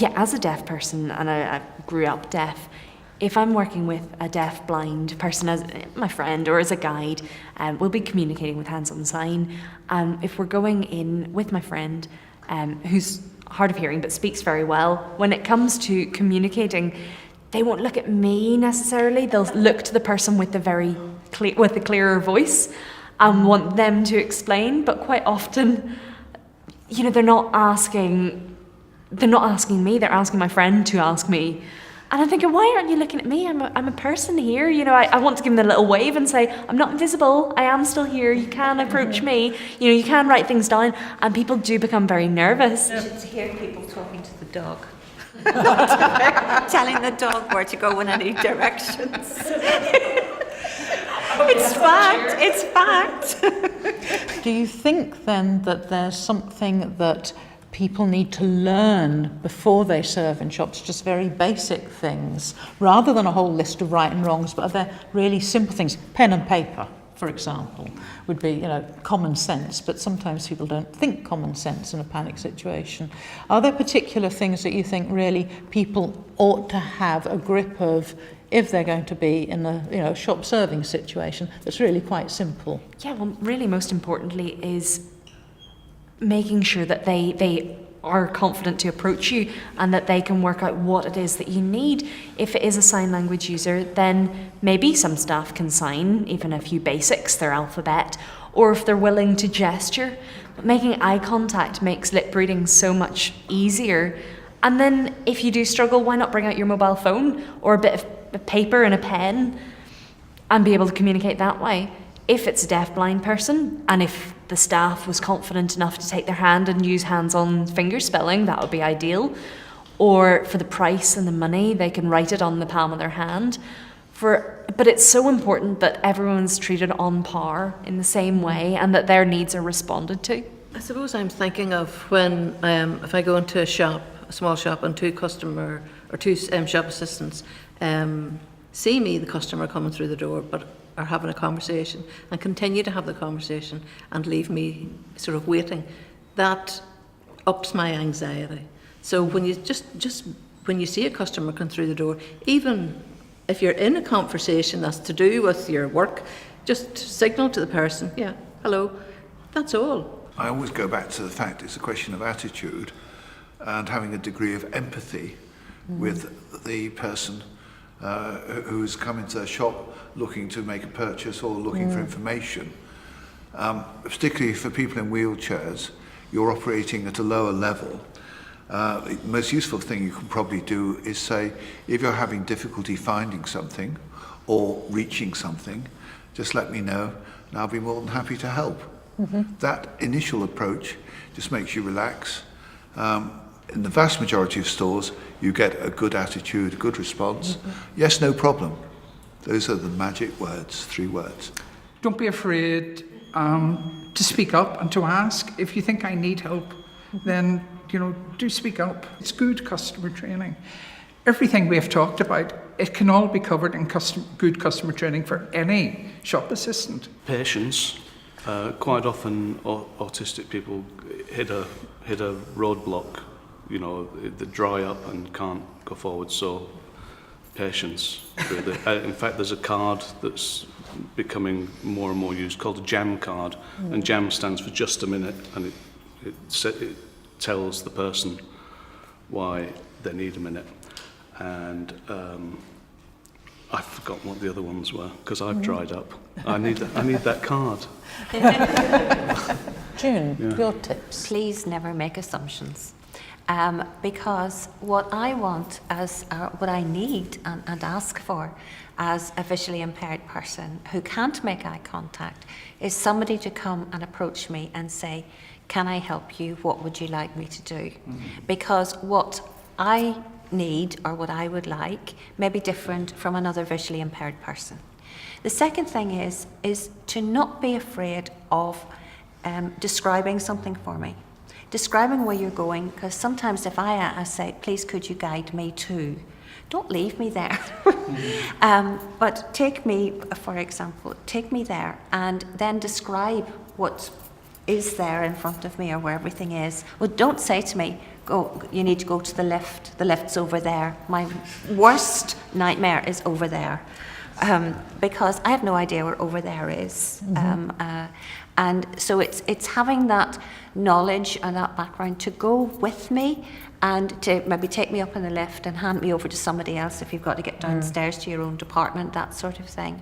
Yeah, as a deaf person, and I grew up deaf, if I'm working with a deaf blind person as my friend or as a guide, we'll be communicating with hands on sign. If we're going in with my friend who's hard of hearing but speaks very well, when it comes to communicating, they won't look at me necessarily. They'll look to the person with the clearer voice and want them to explain. But quite often, they're not asking me. They're asking my friend to ask me. And I'm thinking, why aren't you looking at me? I'm a person here. I want to give them a little wave and say, I'm not invisible. I am still here. You can approach me. You can write things down. And people do become very nervous. You should hear people talking to the dog. Telling the dog where to go in any directions. It's fact. Do you think then that there's something that people need to learn before they serve in shops, just very basic things, rather than a whole list of right and wrongs, but are there really simple things? Pen and paper, for example, would be, common sense, but sometimes people don't think common sense in a panic situation. Are there particular things that you think really people ought to have a grip of if they're going to be in a shop serving situation that's really quite simple? Yeah, well, really most importantly is making sure that they are confident to approach you and that they can work out what it is that you need. If it is a sign language user, then maybe some staff can sign even a few basics, their alphabet, or if they're willing to gesture. But making eye contact makes lip reading so much easier. And then if you do struggle, why not bring out your mobile phone or a bit of paper and a pen and be able to communicate that way? If it's a deaf-blind person, and if the staff was confident enough to take their hand and use hands-on finger spelling, that would be ideal. Or for the price and the money, they can write it on the palm of their hand. But it's so important that everyone's treated on par in the same way and that their needs are responded to. I suppose I'm thinking of when, if I go into a small shop, and two shop assistants see me, the customer coming through the door, but are having a conversation and continue to have the conversation and leave me sort of waiting, that ups my anxiety. So when you when you see a customer come through the door, even if you're in a conversation that's to do with your work, just signal to the person, yeah, hello, that's all. I always go back to the fact it's a question of attitude and having a degree of empathy with the person who's come into the shop looking to make a purchase or looking for information. Particularly for people in wheelchairs, you're operating at a lower level. The most useful thing you can probably do is say, if you're having difficulty finding something or reaching something, just let me know and I'll be more than happy to help. That initial approach just makes you relax. In the vast majority of stores, you get a good attitude, a good response. Yes, no problem. Those are the magic words, 3 words. Don't be afraid to speak up and to ask. If you think I need help, then do speak up. It's good customer training. Everything we have talked about, it can all be covered in good customer training for any shop assistant. Patience. Quite often, autistic people hit a roadblock. They dry up and can't go forward. So, patience. Really. In fact, there's a card that's becoming more and more used called a JAM card, and JAM stands for just a minute, and it tells the person why they need a minute. And I've forgotten what the other ones were because I've dried up. I need that card. June, your tips. Please never make assumptions. Because what I want what I need and ask for as a visually impaired person who can't make eye contact is somebody to come and approach me and say, can I help you? What would you like me to do? Because what I need or what I would like may be different from another visually impaired person. The second thing is to not be afraid of describing something for me. Describing where you're going, because sometimes if I say, please could you guide me to, don't leave me there. But take me, for example, take me there and then describe what is there in front of me or where everything is. Well, don't say to me, "Go, you need to go to the lift. The lift's over there." My worst nightmare is over there, because I have no idea where over there is. And so it's having that knowledge and that background to go with me, and to maybe take me up in the lift and hand me over to somebody else if you've got to get downstairs to your own department, that sort of thing.